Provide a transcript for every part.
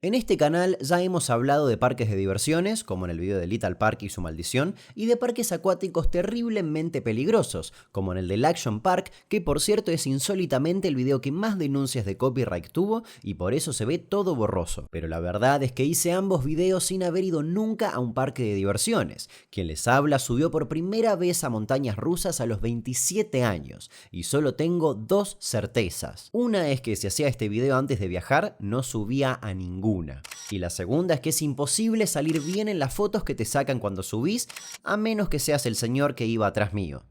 En este canal ya hemos hablado de parques de diversiones, como en el video de Little Park y su maldición, y de parques acuáticos terriblemente peligrosos, como en el del Action Park, que por cierto es insólitamente el video que más denuncias de copyright tuvo y por eso se ve todo borroso. Pero la verdad es que hice ambos videos sin haber ido nunca a un parque de diversiones. Quien les habla subió por primera vez a montañas rusas a los 27 años, y solo tengo dos certezas. Una es que si hacía este video antes de viajar, no subía a ninguna. Y la segunda es que es imposible salir bien en las fotos que te sacan cuando subís, a menos que seas el señor que iba atrás mío.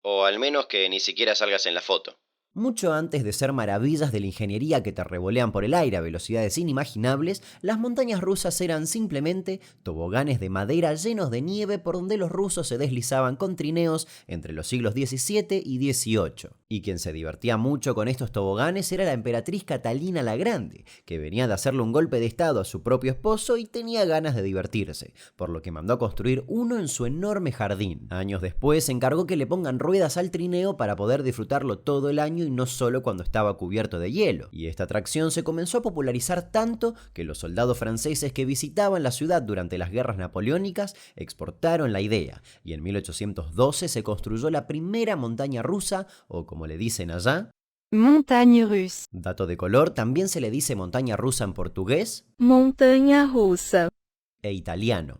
O al menos que ni siquiera salgas en la foto. Mucho antes de ser maravillas de la ingeniería que te revolean por el aire a velocidades inimaginables, las montañas rusas eran simplemente toboganes de madera llenos de nieve por donde los rusos se deslizaban con trineos entre los siglos XVII y XVIII. Y quien se divertía mucho con estos toboganes era la emperatriz Catalina la Grande, que venía de hacerle un golpe de estado a su propio esposo y tenía ganas de divertirse, por lo que mandó a construir uno en su enorme jardín. Años después encargó que le pongan ruedas al trineo para poder disfrutarlo todo el año y no solo cuando estaba cubierto de hielo. Y esta atracción se comenzó a popularizar tanto que los soldados franceses que visitaban la ciudad durante las guerras napoleónicas exportaron la idea, y en 1812 se construyó la primera montaña rusa, o como le dicen allá, Montagne russe. dato de color, también se le dice montaña rusa en portugués Montanha russa. e italiano,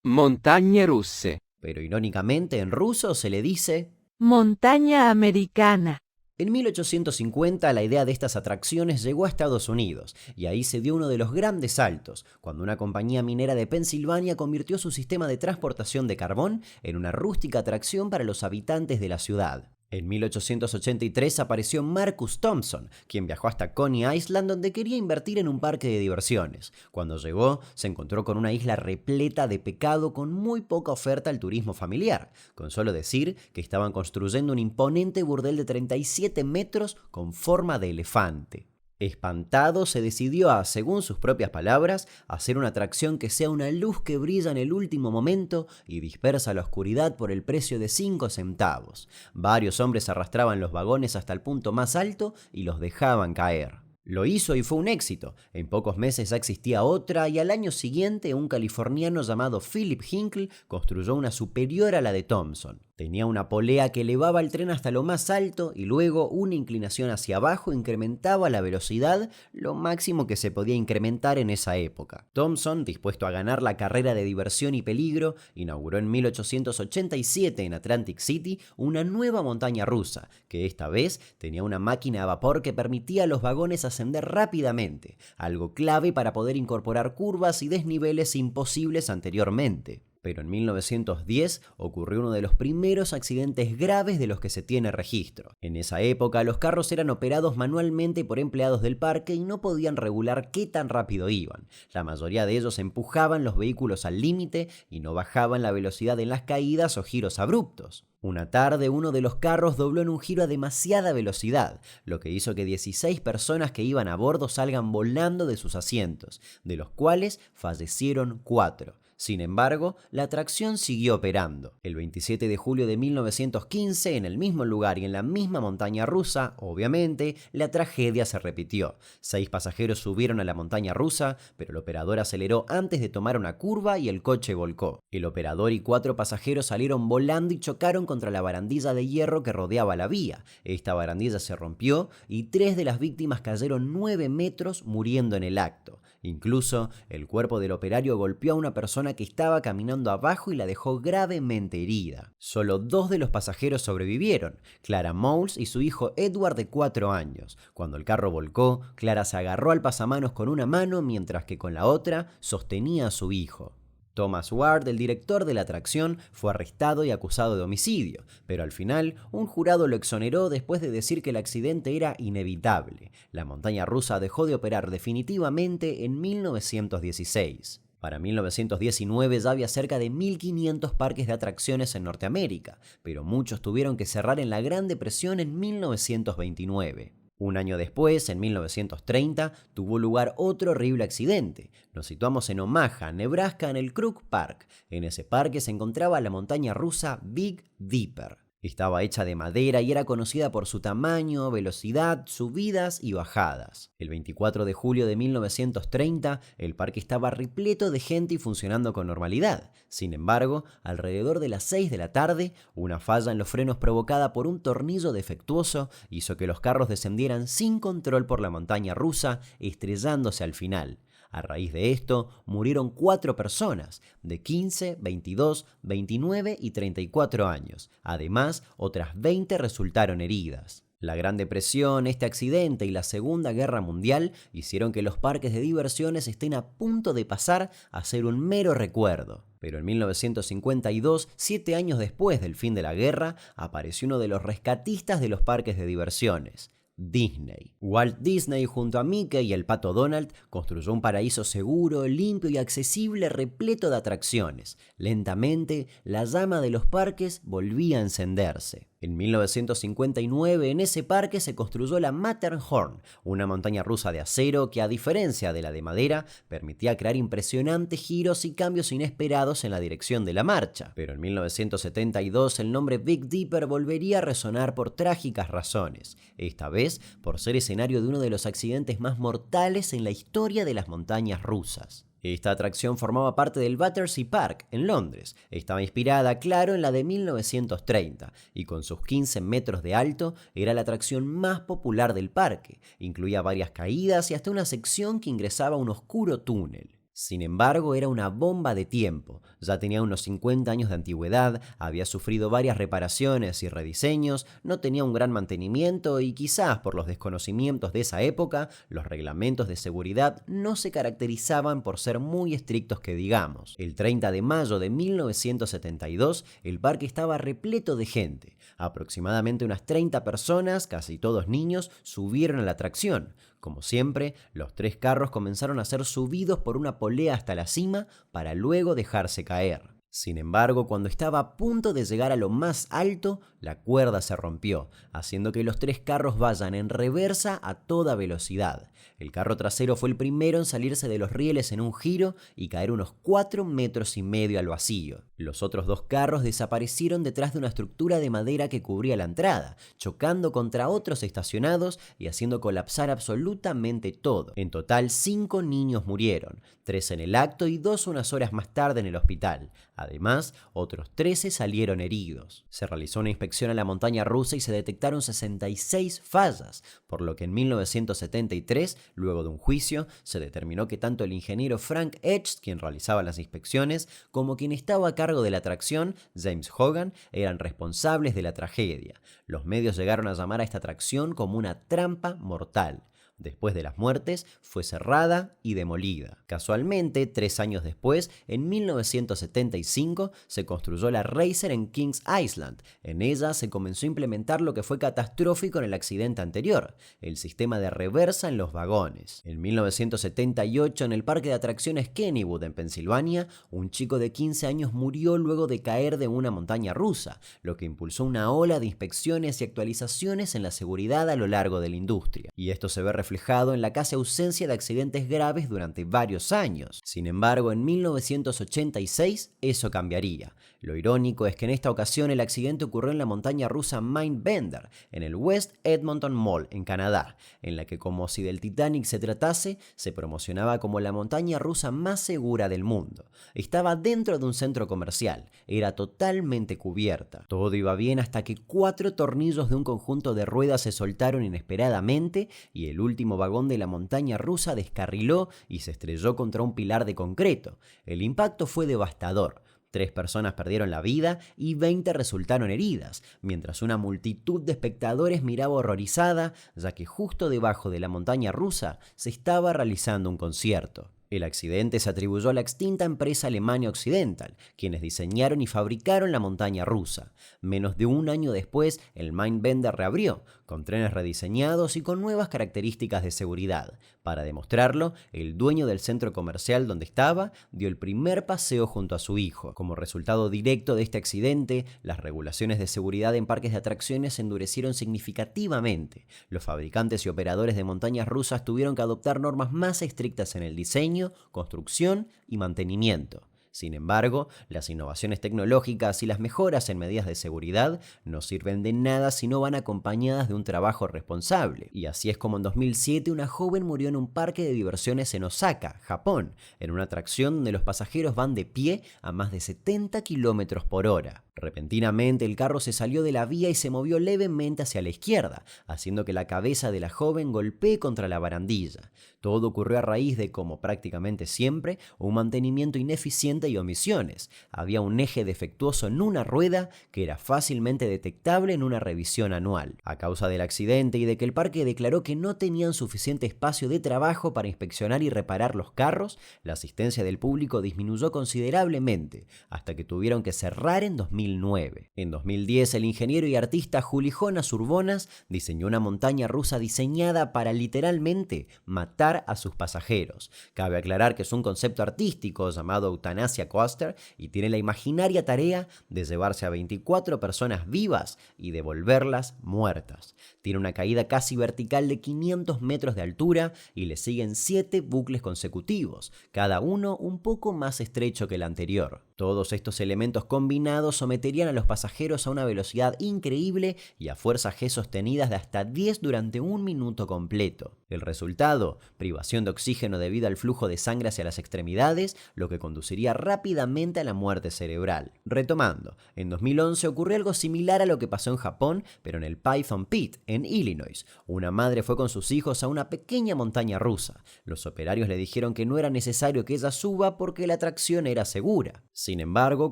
Montagne russe. pero irónicamente en ruso se le dice. Montaña americana. En 1850 la idea de estas atracciones llegó a Estados Unidos, y ahí se dio uno de los grandes saltos, cuando una compañía minera de Pensilvania convirtió su sistema de transportación de carbón en una rústica atracción para los habitantes de la ciudad. En 1883 apareció Marcus Thompson, quien viajó hasta Coney Island donde quería invertir en un parque de diversiones. Cuando llegó, se encontró con una isla repleta de pecado con muy poca oferta al turismo familiar, con solo decir que estaban construyendo un imponente burdel de 37 metros con forma de elefante. Espantado, se decidió a, según sus propias palabras, hacer una atracción que sea una luz que brilla en el último momento y dispersa la oscuridad por el precio de 5 centavos. Varios hombres arrastraban los vagones hasta el punto más alto y los dejaban caer. Lo hizo y fue un éxito. En pocos meses ya existía otra y al año siguiente un californiano llamado Philip Hinkle construyó una superior a la de Thompson. Tenía una polea que elevaba el tren hasta lo más alto y luego una inclinación hacia abajo incrementaba la velocidad, lo máximo que se podía incrementar en esa época. Thompson, dispuesto a ganar la carrera de diversión y peligro, inauguró en 1887 en Atlantic City una nueva montaña rusa, que esta vez tenía una máquina a vapor que permitía a los vagones ascender rápidamente, algo clave para poder incorporar curvas y desniveles imposibles anteriormente. Pero en 1910 ocurrió uno de los primeros accidentes graves de los que se tiene registro. En esa época los carros eran operados manualmente por empleados del parque y no podían regular qué tan rápido iban. La mayoría de ellos empujaban los vehículos al límite y no bajaban la velocidad en las caídas o giros abruptos. Una tarde uno de los carros dobló en un giro a demasiada velocidad, lo que hizo que 16 personas que iban a bordo salgan volando de sus asientos, de los cuales fallecieron 4. Sin embargo, la atracción siguió operando. El 27 de julio de 1915, en el mismo lugar y en la misma montaña rusa, obviamente, la tragedia se repitió. 6 pasajeros subieron a la montaña rusa, pero el operador aceleró antes de tomar una curva y el coche volcó. El operador y 4 pasajeros salieron volando y chocaron contra la barandilla de hierro que rodeaba la vía. Esta barandilla se rompió y 3 de las víctimas cayeron 9 metros muriendo en el acto. Incluso, el cuerpo del operario golpeó a una persona que estaba caminando abajo y la dejó gravemente herida. Solo 2 de los pasajeros sobrevivieron, Clara Moles y su hijo Edward de 4 años. Cuando el carro volcó, Clara se agarró al pasamanos con una mano mientras que con la otra sostenía a su hijo. Thomas Ward, el director de la atracción, fue arrestado y acusado de homicidio, pero al final un jurado lo exoneró después de decir que el accidente era inevitable. La montaña rusa dejó de operar definitivamente en 1916. Para 1919 ya había cerca de 1.500 parques de atracciones en Norteamérica, pero muchos tuvieron que cerrar en la Gran Depresión en 1929. Un año después, en 1930, tuvo lugar otro horrible accidente. Nos situamos en Omaha, Nebraska, en el Crook Park. En ese parque se encontraba la montaña rusa Big Dipper. Estaba hecha de madera y era conocida por su tamaño, velocidad, subidas y bajadas. El 24 de julio de 1930, el parque estaba repleto de gente y funcionando con normalidad. Sin embargo, alrededor de las 6 de la tarde, una falla en los frenos provocada por un tornillo defectuoso hizo que los carros descendieran sin control por la montaña rusa, estrellándose al final. A raíz de esto, murieron 4 personas, de 15, 22, 29 y 34 años. Además, otras 20 resultaron heridas. La Gran Depresión, este accidente y la Segunda Guerra Mundial hicieron que los parques de diversiones estén a punto de pasar a ser un mero recuerdo. Pero en 1952, 7 años después del fin de la guerra, apareció uno de los rescatistas de los parques de diversiones: Disney. Walt Disney junto a Mickey y el Pato Donald construyó un paraíso seguro, limpio y accesible repleto de atracciones. Lentamente, la llama de los parques volvía a encenderse. En 1959, en ese parque se construyó la Matterhorn, una montaña rusa de acero que, a diferencia de la de madera, permitía crear impresionantes giros y cambios inesperados en la dirección de la marcha. Pero en 1972 el nombre Big Dipper volvería a resonar por trágicas razones, esta vez por ser escenario de uno de los accidentes más mortales en la historia de las montañas rusas. Esta atracción formaba parte del Battersea Park, en Londres. Estaba inspirada, claro, en la de 1930, y con sus 15 metros de alto, era la atracción más popular del parque. Incluía varias caídas y hasta una sección que ingresaba a un oscuro túnel. Sin embargo, era una bomba de tiempo. Ya tenía unos 50 años de antigüedad, había sufrido varias reparaciones y rediseños, no tenía un gran mantenimiento y quizás por los desconocimientos de esa época, los reglamentos de seguridad no se caracterizaban por ser muy estrictos que digamos. El 30 de mayo de 1972, el parque estaba repleto de gente. Aproximadamente unas 30 personas, casi todos niños, subieron a la atracción. Como siempre, los 3 carros comenzaron a ser subidos por una polea hasta la cima para luego dejarse caer. Sin embargo, cuando estaba a punto de llegar a lo más alto, la cuerda se rompió, haciendo que los 3 carros vayan en reversa a toda velocidad. El carro trasero fue el primero en salirse de los rieles en un giro y caer unos 4,5 metros al vacío. Los otros 2 carros desaparecieron detrás de una estructura de madera que cubría la entrada, chocando contra otros estacionados y haciendo colapsar absolutamente todo. En total, 5 niños murieron, 3 en el acto y 2 unas horas más tarde en el hospital. Además, otros 13 salieron heridos. Se realizó una inspección a la montaña rusa y se detectaron 66 fallas, por lo que en 1973, luego de un juicio, se determinó que tanto el ingeniero Frank Edge, quien realizaba las inspecciones, como quien estaba a cargo de la atracción, James Hogan, eran responsables de la tragedia. Los medios llegaron a llamar a esta atracción como una trampa mortal. Después de las muertes, fue cerrada y demolida. Casualmente, 3 años después, en 1975, se construyó la Racer en Kings Island. En ella se comenzó a implementar lo que fue catastrófico en el accidente anterior, el sistema de reversa en los vagones. En 1978, en el parque de atracciones Kennywood, en Pensilvania, un chico de 15 años murió luego de caer de una montaña rusa, lo que impulsó una ola de inspecciones y actualizaciones en la seguridad a lo largo de la industria. Y esto se ve reflejado en la casi ausencia de accidentes graves durante varios años. Sin embargo, en 1986 eso cambiaría. Lo irónico es que en esta ocasión el accidente ocurrió en la montaña rusa Mindbender, en el West Edmonton Mall, en Canadá, en la que, como si del Titanic se tratase, se promocionaba como la montaña rusa más segura del mundo. Estaba dentro de un centro comercial, era totalmente cubierta. Todo iba bien hasta que 4 tornillos de un conjunto de ruedas se soltaron inesperadamente y el último vagón de la montaña rusa descarriló y se estrelló contra un pilar de concreto. El impacto fue devastador. 3 personas perdieron la vida y 20 resultaron heridas, mientras una multitud de espectadores miraba horrorizada, ya que justo debajo de la montaña rusa se estaba realizando un concierto. El accidente se atribuyó a la extinta empresa Alemania Occidental, quienes diseñaron y fabricaron la montaña rusa. Menos de un año después, el Mindbender reabrió, con trenes rediseñados y con nuevas características de seguridad. Para demostrarlo, el dueño del centro comercial donde estaba dio el primer paseo junto a su hijo. Como resultado directo de este accidente, las regulaciones de seguridad en parques de atracciones se endurecieron significativamente. Los fabricantes y operadores de montañas rusas tuvieron que adoptar normas más estrictas en el diseño, construcción y mantenimiento. Sin embargo, las innovaciones tecnológicas y las mejoras en medidas de seguridad no sirven de nada si no van acompañadas de un trabajo responsable. Y así es como en 2007 una joven murió en un parque de diversiones en Osaka, Japón, en una atracción donde los pasajeros van de pie a más de 70 km por hora. Repentinamente el carro se salió de la vía y se movió levemente hacia la izquierda, haciendo que la cabeza de la joven golpee contra la barandilla. Todo ocurrió a raíz de, como prácticamente siempre, un mantenimiento ineficiente y omisiones. Había un eje defectuoso en una rueda que era fácilmente detectable en una revisión anual. A causa del accidente y de que el parque declaró que no tenían suficiente espacio de trabajo para inspeccionar y reparar los carros, la asistencia del público disminuyó considerablemente, hasta que tuvieron que cerrar en 2009. En 2010, el ingeniero y artista Juli Jonas Urbonas diseñó una montaña rusa diseñada para literalmente matar a sus pasajeros. Cabe aclarar que es un concepto artístico llamado Eutanasia Coaster y tiene la imaginaria tarea de llevarse a 24 personas vivas y devolverlas muertas. Tiene una caída casi vertical de 500 metros de altura y le siguen 7 bucles consecutivos, cada uno un poco más estrecho que el anterior. Todos estos elementos combinados someterían a los pasajeros a una velocidad increíble y a fuerzas G sostenidas de hasta 10 durante un minuto completo. El resultado, privación de oxígeno debido al flujo de sangre hacia las extremidades, lo que conduciría rápidamente a la muerte cerebral. Retomando, en 2011 ocurrió algo similar a lo que pasó en Japón, pero en el Python Pit, en Illinois. Una madre fue con sus hijos a una pequeña montaña rusa. Los operarios le dijeron que no era necesario que ella suba porque la atracción era segura. Sin embargo,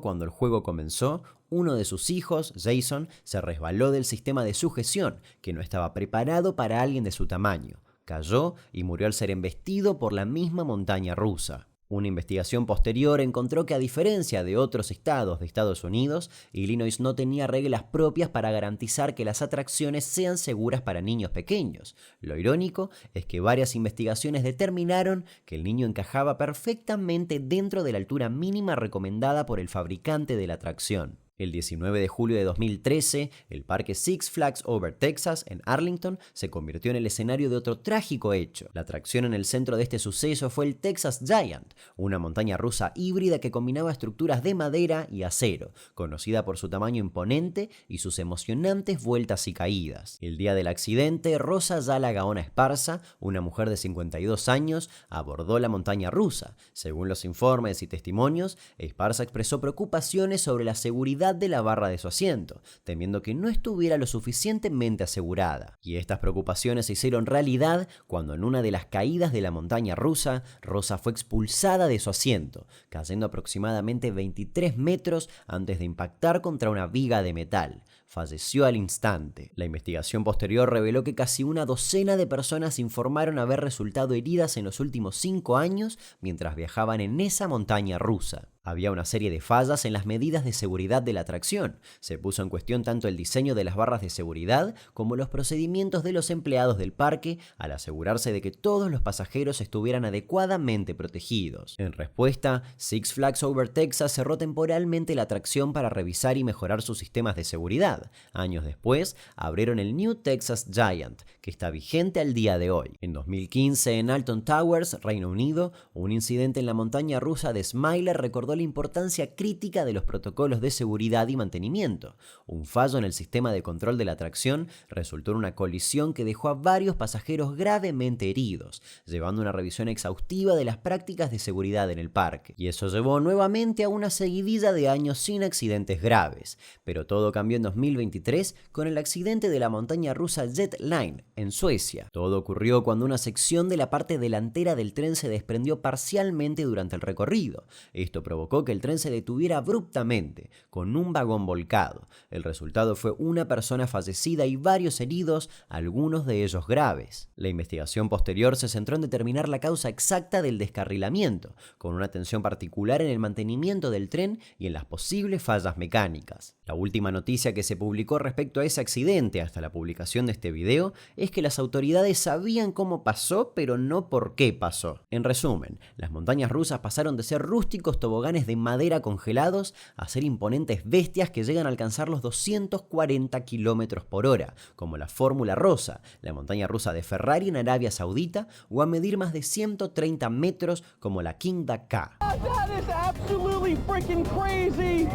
cuando el juego comenzó, uno de sus hijos, Jason, se resbaló del sistema de sujeción, que no estaba preparado para alguien de su tamaño. Cayó y murió al ser embestido por la misma montaña rusa. Una investigación posterior encontró que, a diferencia de otros estados de Estados Unidos, Illinois no tenía reglas propias para garantizar que las atracciones sean seguras para niños pequeños. Lo irónico es que varias investigaciones determinaron que el niño encajaba perfectamente dentro de la altura mínima recomendada por el fabricante de la atracción. El 19 de julio de 2013, el parque Six Flags Over Texas en Arlington se convirtió en el escenario de otro trágico hecho. La atracción en el centro de este suceso fue el Texas Giant, una montaña rusa híbrida que combinaba estructuras de madera y acero, conocida por su tamaño imponente y sus emocionantes vueltas y caídas. El día del accidente, Rosa Yala Gaona Esparza, una mujer de 52 años, abordó la montaña rusa. Según los informes y testimonios, Esparza expresó preocupaciones sobre la seguridad de la barra de su asiento, temiendo que no estuviera lo suficientemente asegurada. Y estas preocupaciones se hicieron realidad cuando en una de las caídas de la montaña rusa, Rosa fue expulsada de su asiento, cayendo aproximadamente 23 metros antes de impactar contra una viga de metal. Falleció al instante. La investigación posterior reveló que casi una docena de personas informaron haber resultado heridas en los últimos 5 años mientras viajaban en esa montaña rusa. Había una serie de fallas en las medidas de seguridad de la atracción. Se puso en cuestión tanto el diseño de las barras de seguridad como los procedimientos de los empleados del parque al asegurarse de que todos los pasajeros estuvieran adecuadamente protegidos. En respuesta, Six Flags Over Texas cerró temporalmente la atracción para revisar y mejorar sus sistemas de seguridad. Años después, abrieron el New Texas Giant, que está vigente al día de hoy. En 2015, en Alton Towers, Reino Unido, un incidente en la montaña rusa de Smiler recordó la importancia crítica de los protocolos de seguridad y mantenimiento. Un fallo en el sistema de control de la atracción resultó en una colisión que dejó a varios pasajeros gravemente heridos, llevando a una revisión exhaustiva de las prácticas de seguridad en el parque. Y eso llevó nuevamente a una seguidilla de años sin accidentes graves. Pero todo cambió en 2023 con el accidente de la montaña rusa Jet Line en Suecia. Todo ocurrió cuando una sección de la parte delantera del tren se desprendió parcialmente durante el recorrido. Esto provocó que el tren se detuviera abruptamente, con un vagón volcado. El resultado fue una persona fallecida y varios heridos, algunos de ellos graves. La investigación posterior se centró en determinar la causa exacta del descarrilamiento, con una atención particular en el mantenimiento del tren y en las posibles fallas mecánicas. La última noticia que se publicó respecto a ese accidente hasta la publicación de este video es que las autoridades sabían cómo pasó, pero no por qué pasó. En resumen, las montañas rusas pasaron de ser rústicos toboganes volcanes de madera congelados a ser imponentes bestias que llegan a alcanzar los 240 km/h, como la Fórmula Rosa, la montaña rusa de Ferrari en Arabia Saudita, o a medir más de 130 metros como la King Dakar. That is absolutely freaking crazy!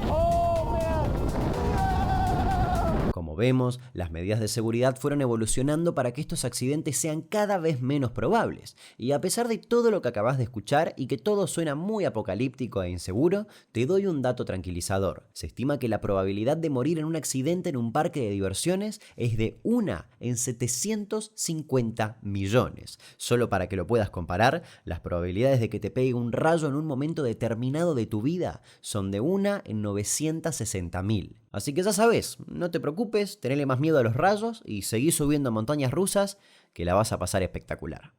Oh, man! Como vemos, las medidas de seguridad fueron evolucionando para que estos accidentes sean cada vez menos probables. Y a pesar de todo lo que acabas de escuchar y que todo suena muy apocalíptico e inseguro, te doy un dato tranquilizador. Se estima que la probabilidad de morir en un accidente en un parque de diversiones es de 1 en 750 millones. Solo para que lo puedas comparar, las probabilidades de que te pegue un rayo en un momento determinado de tu vida son de 1 en 960.000. Así que ya sabes, no te preocupes, tenele más miedo a los rayos y seguí subiendo montañas rusas que la vas a pasar espectacular.